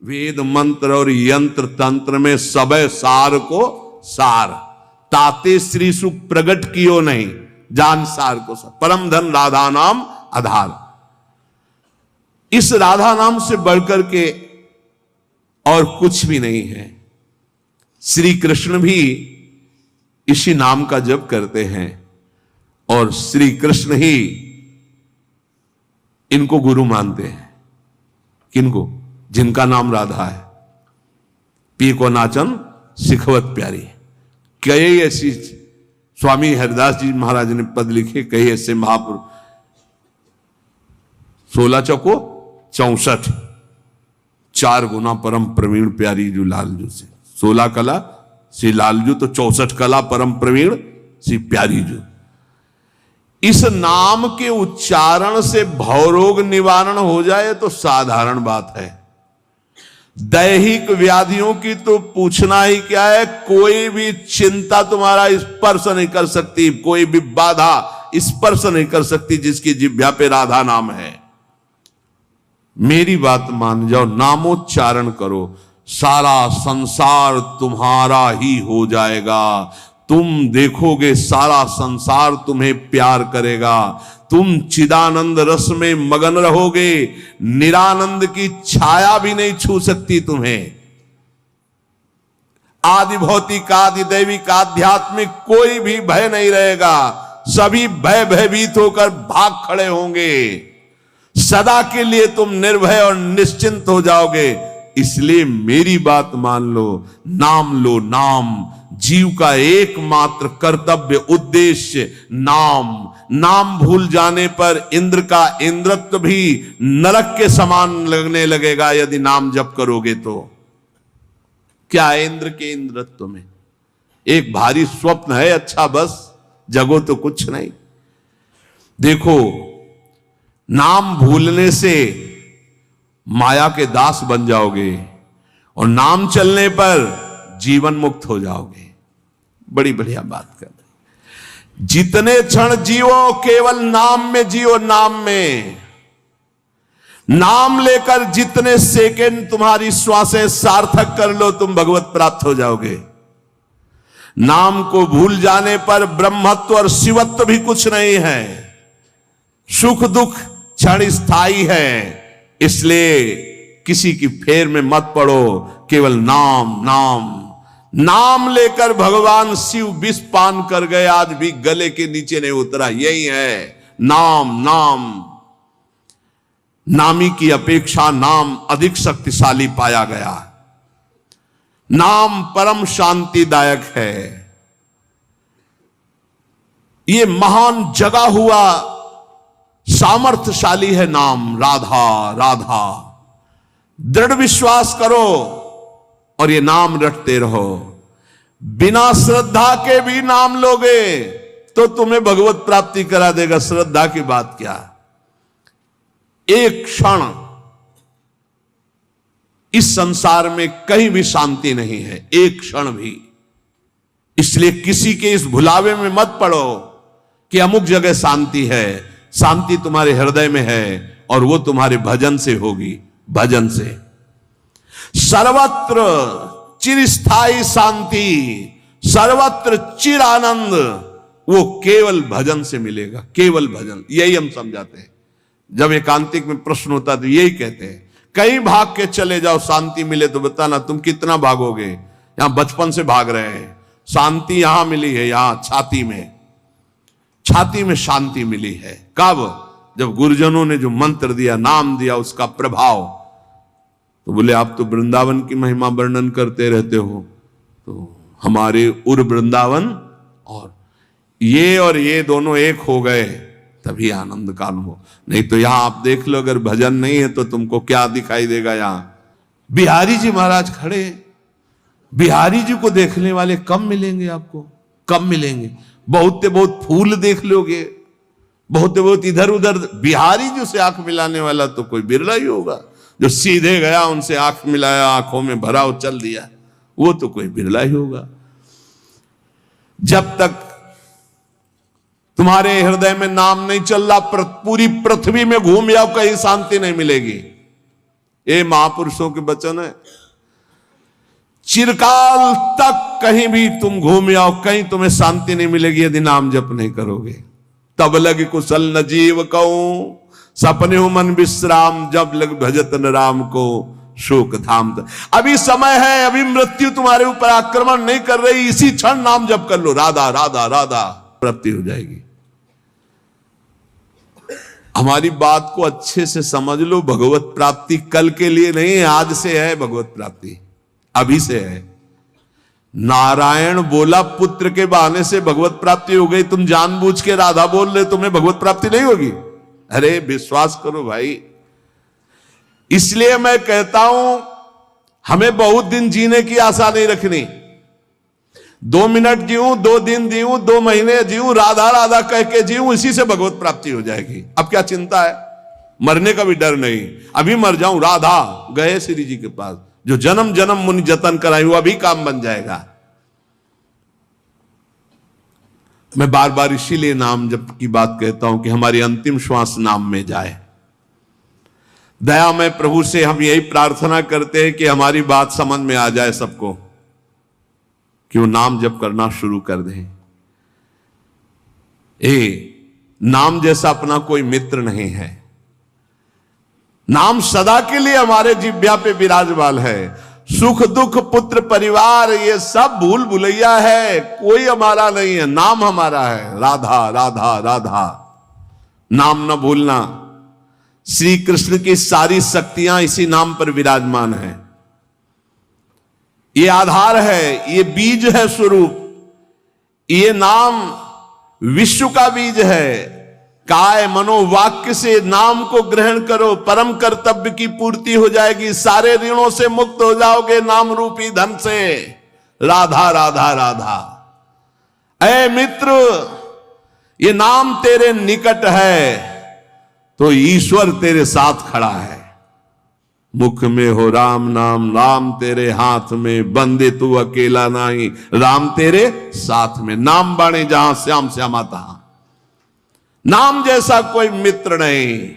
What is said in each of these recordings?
वेद मंत्र और यंत्र तंत्र में सबे सार को सार, ताते श्री सुख प्रगट कियो नहीं, जान सार को सार। परम धन राधा नाम आधार। इस राधा नाम से बढ़कर के और कुछ भी नहीं है। श्री कृष्ण भी इसी नाम का जप करते हैं और श्री कृष्ण ही इनको गुरु मानते हैं। किनको? जिनका नाम राधा है। पी को नाचन सिखवत प्यारी। कई ऐसी स्वामी हरिदास जी महाराज ने पद लिखे, कई ऐसे महापुरुष। 16 चौको 64, 4 गुना परम प्रवीण प्यारी जो लालजू से। 16 कला श्री लालजू, तो 64 कला परम प्रवीण श्री प्यारी जू। इस नाम के उच्चारण से भवरोग निवारण हो जाए तो साधारण बात है। दैहिक व्याधियों की तो पूछना ही क्या है। कोई भी चिंता तुम्हारा स्पर्श नहीं कर सकती, कोई भी बाधा स्पर्श नहीं कर सकती जिसकी जिह्वा पे राधा नाम है। मेरी बात मान जाओ, नामोच्चारण करो, सारा संसार तुम्हारा ही हो जाएगा। तुम देखोगे सारा संसार तुम्हें प्यार करेगा। तुम चिदानंद रस में मगन रहोगे, निरानंद की छाया भी नहीं छू सकती तुम्हें। आदि भौतिक, आदि दैविक, आध्यात्मिक कोई भी भय नहीं रहेगा। सभी भयभीत होकर भाग खड़े होंगे। सदा के लिए तुम निर्भय और निश्चिंत हो जाओगे। इसलिए मेरी बात मान लो, नाम लो। नाम जीव का एकमात्र कर्तव्य उद्देश्य नाम। नाम भूल जाने पर इंद्र का इंद्रत्व भी नरक के समान लगने लगेगा यदि नाम जप करोगे तो। क्या है इंद्र के इंद्रत्व में? एक भारी स्वप्न है, अच्छा बस, जगो तो कुछ नहीं। देखो, नाम भूलने से माया के दास बन जाओगे और नाम चलने पर जीवन मुक्त हो जाओगे। बड़ी बढ़िया बात कर रहे। जितने क्षण जियो केवल नाम में जियो, नाम में। नाम लेकर जितने सेकंड तुम्हारी श्वासें सार्थक कर लो, तुम भगवत प्राप्त हो जाओगे। नाम को भूल जाने पर ब्रह्मत्व और शिवत्व भी कुछ नहीं है। सुख दुख क्षण स्थायी है। इसलिए किसी की फेर में मत पड़ो, केवल नाम नाम। नाम लेकर भगवान शिव विष पान कर गए, आज भी गले के नीचे नहीं उतरा। यही है नाम। नाम नामी की अपेक्षा नाम अधिक शक्तिशाली पाया गया। नाम परम शांतिदायक है। ये महान जगा हुआ सामर्थ्यशाली है नाम। राधा राधा दृढ़ विश्वास करो और ये नाम रटते रहो। बिना श्रद्धा के भी नाम लोगे तो तुम्हें भगवत प्राप्ति करा देगा। श्रद्धा की बात क्या? एक क्षण इस संसार में कहीं भी शांति नहीं है, एक क्षण भी। इसलिए किसी के इस भुलावे में मत पड़ो कि अमुक जगह शांति है। शांति तुम्हारे हृदय में है और वो तुम्हारे भजन से होगी। भजन से सर्वत्र चिरस्थायी शांति, सर्वत्र चिर आनंद, वो केवल भजन से मिलेगा। केवल भजन, यही हम समझाते हैं। जब एकांतिक में प्रश्न होता तो यही कहते हैं, कहीं भाग के चले जाओ शांति मिले तो बताना। तुम कितना भागोगे? यहां बचपन से भाग रहे हैं। शांति यहां मिली है, यहां छाती में। छाती में शांति मिली है। कब? जब गुरुजनों ने जो मंत्र दिया, नाम दिया, उसका प्रभाव। तो बोले आप तो वृंदावन की महिमा वर्णन करते रहते हो, तो हमारे उर वृंदावन और ये दोनों एक हो गए तभी आनंद का अनुभव। नहीं तो यहां आप देख लो, अगर भजन नहीं है तो तुमको क्या दिखाई देगा? यहां बिहारी जी महाराज खड़े। बिहारी जी को देखने वाले कम मिलेंगे आपको, कम मिलेंगे। बहुत से बहुत फूल देख लोगे, बहुत से बहुत इधर उधर। बिहारी जी से आंख मिलाने वाला तो कोई बिरला ही होगा। जो सीधे गया, उनसे आंख मिलाया, आंखों में भरा और चल दिया, वो तो कोई बिरला ही होगा। जब तक तुम्हारे हृदय में नाम नहीं चल रहा, पूरी पृथ्वी में घूम जाओ, कहीं शांति नहीं मिलेगी। ये महापुरुषों के वचन है। चिरकाल तक कहीं भी तुम घूम आओ, कहीं तुम्हें शांति नहीं मिलेगी यदि नाम जप नहीं करोगे। तब लग कुशल न जीव कहूं, सपने हो मन विश्राम, जब लग भजत न राम को शोक धाम। अभी समय है, अभी मृत्यु तुम्हारे ऊपर आक्रमण नहीं कर रही, इसी क्षण नाम जप कर लो, राधा राधा राधा, प्राप्ति हो जाएगी। हमारी बात को अच्छे से समझ लो, भगवत प्राप्ति कल के लिए नहीं है, आज से है भगवत प्राप्ति, अभी से है। नारायण बोला पुत्र के बहाने से भगवत प्राप्ति हो गई, तुम जानबूझ के राधा बोल रहे, तुम्हें भगवत प्राप्ति नहीं होगी। अरे विश्वास करो भाई। इसलिए मैं कहता हूं हमें बहुत दिन जीने की आशा नहीं रखनी। 2 मिनट जीऊं, 2 दिन जीऊं, 2 महीने जीऊं, राधा राधा कह के जीऊं, इसी से भगवत प्राप्ति हो जाएगी। अब क्या चिंता है, मरने का भी डर नहीं। अभी मर जाऊं, राधा गए श्री जी के पास, जो जन्म जन्म मुनि जतन कराई वो अभी काम बन जाएगा। मैं बार बार इसीलिए नाम जप की बात कहता हूं कि हमारी अंतिम श्वास नाम में जाए। दया में प्रभु से हम यही प्रार्थना करते हैं कि हमारी बात समझ में आ जाए सबको, कि वो नाम जप करना शुरू कर दें। नाम जैसा अपना कोई मित्र नहीं है। नाम सदा के लिए हमारे जिह्वा पे विराजमान है। सुख दुख पुत्र परिवार ये सब भूल भुलैया है, कोई हमारा नहीं है, नाम हमारा है। राधा राधा राधा, नाम न भूलना। श्री कृष्ण की सारी शक्तियां इसी नाम पर विराजमान है। ये आधार है, ये बीज है स्वरूप। ये नाम विश्व का बीज है। काय मनोवाक्य से नाम को ग्रहण करो, परम कर्तव्य की पूर्ति हो जाएगी, सारे ऋणों से मुक्त हो जाओगे नाम रूपी धन से। राधा राधा राधा। ऐ मित्र, ये नाम तेरे निकट है तो ईश्वर तेरे साथ खड़ा है। मुख में हो राम नाम, राम तेरे हाथ में, बंदे तू अकेला नहीं, राम तेरे साथ में। नाम बाणे जहां श्याम श्यामा तहां। नाम जैसा कोई मित्र नहीं,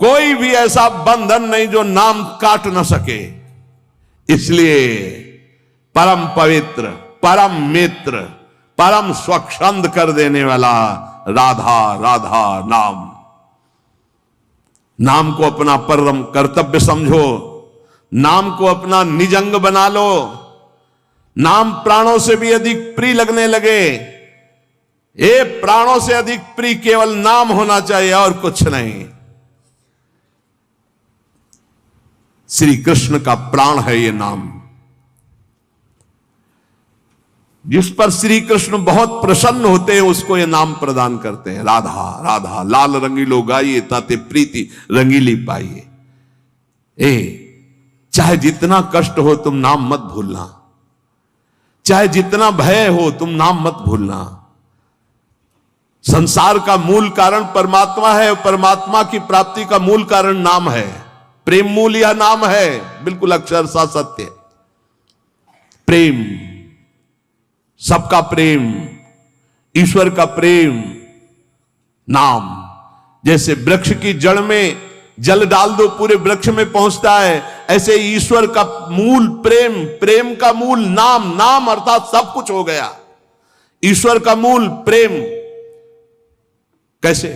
कोई भी ऐसा बंधन नहीं जो नाम काट न सके। इसलिए परम पवित्र, परम मित्र, परम स्वच्छंद कर देने वाला राधा राधा नाम। नाम को अपना परम कर्तव्य समझो, नाम को अपना निजंग बना लो। नाम प्राणों से भी अधिक प्रिय लगने लगे। ये प्राणों से अधिक प्रिय केवल नाम होना चाहिए और कुछ नहीं। श्री कृष्ण का प्राण है ये नाम, जिस पर श्री कृष्ण बहुत प्रसन्न होते हैं उसको ये नाम प्रदान करते हैं। राधा राधा लाल रंगीलो गाइए, ताते प्रीति रंगीली पाइए। चाहे जितना कष्ट हो तुम नाम मत भूलना, चाहे जितना भय हो तुम नाम मत भूलना। संसार का मूल कारण परमात्मा है, परमात्मा की प्राप्ति का मूल कारण नाम है। प्रेम मूल यह नाम है, बिल्कुल अक्षरशः सत्य। प्रेम, सबका प्रेम, ईश्वर का प्रेम। नाम जैसे वृक्ष की जड़ में जल डाल दो पूरे वृक्ष में पहुंचता है, ऐसे ईश्वर का मूल प्रेम, प्रेम का मूल नाम। नाम अर्थात सब कुछ हो गया। ईश्वर का मूल प्रेम। कैसे?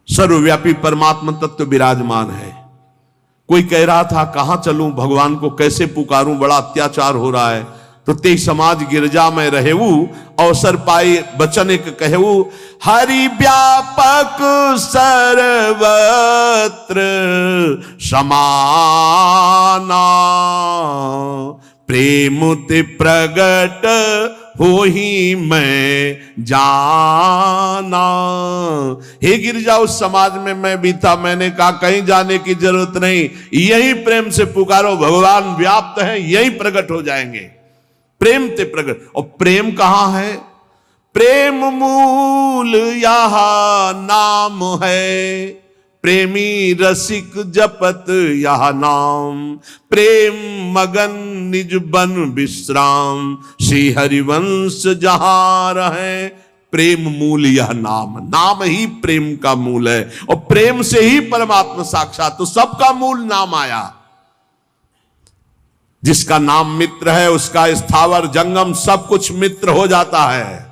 सर्वव्यापी परमात्मा तत्व विराजमान है। कोई कह रहा था कहां चलूं, भगवान को कैसे पुकारूं, बड़ा अत्याचार हो रहा है। तो ते समाज गिरजा में रहेऊ, अवसर पाई बचन एक कहू। हरि व्यापक सर्वत्र समाना, प्रेम ते प्रगट हो ही मैं जाना। हे गिरजा, उस समाज में मैं भी था, मैंने कहा कहीं जाने की जरूरत नहीं, यही प्रेम से पुकारो, भगवान व्याप्त है, यही प्रकट हो जाएंगे। प्रेम ते प्रकट। और प्रेम कहां है? प्रेम मूल यह नाम है, प्रेमी रसिक जपत यह नाम। प्रेम मगन निज बन विश्राम, श्री हरिवंश जहां रहे, प्रेम मूल यह नाम, नाम ही प्रेम का मूल है और प्रेम से ही परमात्मा साक्षात, तो सबका मूल नाम आया। जिसका नाम मित्र है उसका स्थावर जंगम सब कुछ मित्र हो जाता है।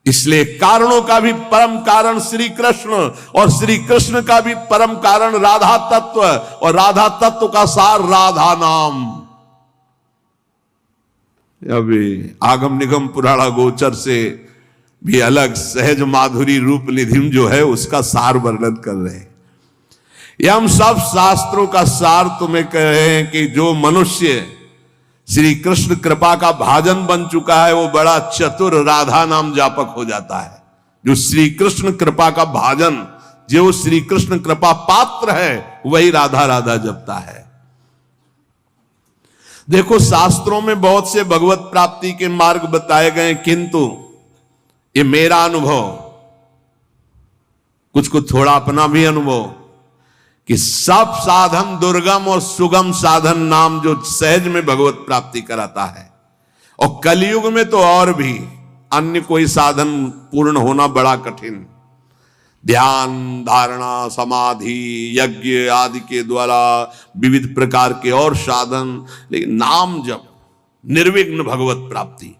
इसलिए कारणों का भी परम कारण श्री कृष्ण और श्री कृष्ण का भी परम कारण राधा तत्व और राधा तत्व का सार राधा नाम। अभी आगम निगम पुराणा गोचर से भी अलग सहज माधुरी रूप निधिम जो है उसका सार वर्णन कर रहे हैं। ये हम सब शास्त्रों का सार तुम्हें कह रहे हैं कि जो मनुष्य श्री कृष्ण कृपा का भाजन बन चुका है वो बड़ा चतुर राधा नाम जापक हो जाता है। जो श्री कृष्ण कृपा का भाजन, जो श्री कृष्ण कृपा पात्र है वही राधा राधा जपता है। देखो शास्त्रों में बहुत से भगवत प्राप्ति के मार्ग बताए गए, किंतु ये मेरा अनुभव, कुछ को थोड़ा अपना भी अनुभव, कि सब साधन दुर्गम और सुगम साधन नाम जो सहज में भगवत प्राप्ति कराता है, और कलयुग में तो और भी अन्य कोई साधन पूर्ण होना बड़ा कठिन। ध्यान, धारणा, समाधि, यज्ञ आदि के द्वारा विविध प्रकार के और साधन, लेकिन नाम जप, निर्विघ्न भगवत प्राप्ति।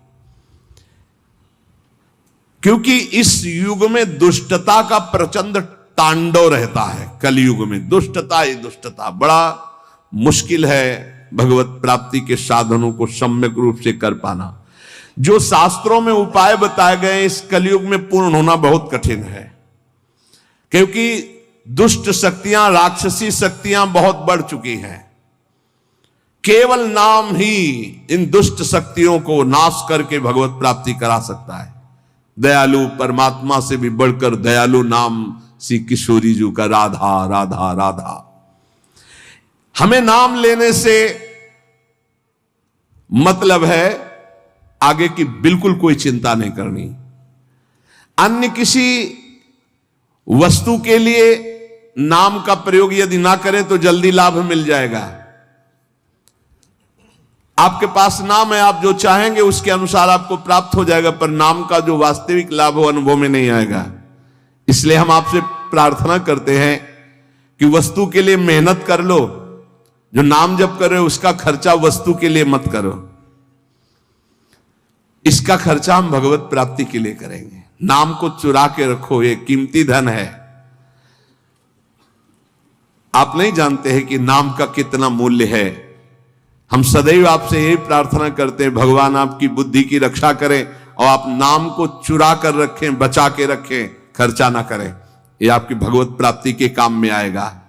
क्योंकि इस युग में दुष्टता का प्रचंड तांडव रहता है। कलयुग में दुष्टता ही दुष्टता, बड़ा मुश्किल है भगवत प्राप्ति के साधनों को सम्यक रूप से कर पाना। जो शास्त्रों में उपाय बताए गए इस कलयुग में पूर्ण होना बहुत कठिन है, क्योंकि दुष्ट शक्तियां, राक्षसी शक्तियां बहुत बढ़ चुकी हैं। केवल नाम ही इन दुष्ट शक्तियों को नाश करके भगवत प्राप्ति करा सकता है। दयालु परमात्मा से भी बढ़कर दयालु नाम श्री किशोरी जी का राधा राधा राधा। हमें नाम लेने से मतलब है आगे की बिल्कुल कोई चिंता नहीं करनी। अन्य किसी वस्तु के लिए नाम का प्रयोग यदि ना करें तो जल्दी लाभ मिल जाएगा। आपके पास नाम है, आप जो चाहेंगे उसके अनुसार आपको प्राप्त हो जाएगा, पर नाम का जो वास्तविक लाभ हो अनुभव में नहीं आएगा। इसलिए हम आपसे प्रार्थना करते हैं कि वस्तु के लिए मेहनत कर लो, जो नाम जप कर रहे हो उसका खर्चा वस्तु के लिए मत करो, इसका खर्चा हम भगवत प्राप्ति के लिए करेंगे। नाम को चुरा के रखो, ये कीमती धन है। आप नहीं जानते हैं कि नाम का कितना मूल्य है। हम सदैव आपसे यही प्रार्थना करते हैं, भगवान आपकी बुद्धि की रक्षा करें और आप नाम को चुरा कर रखें, बचा के रखें, खर्चा ना करें। ये आपकी भगवत प्राप्ति के काम में आएगा।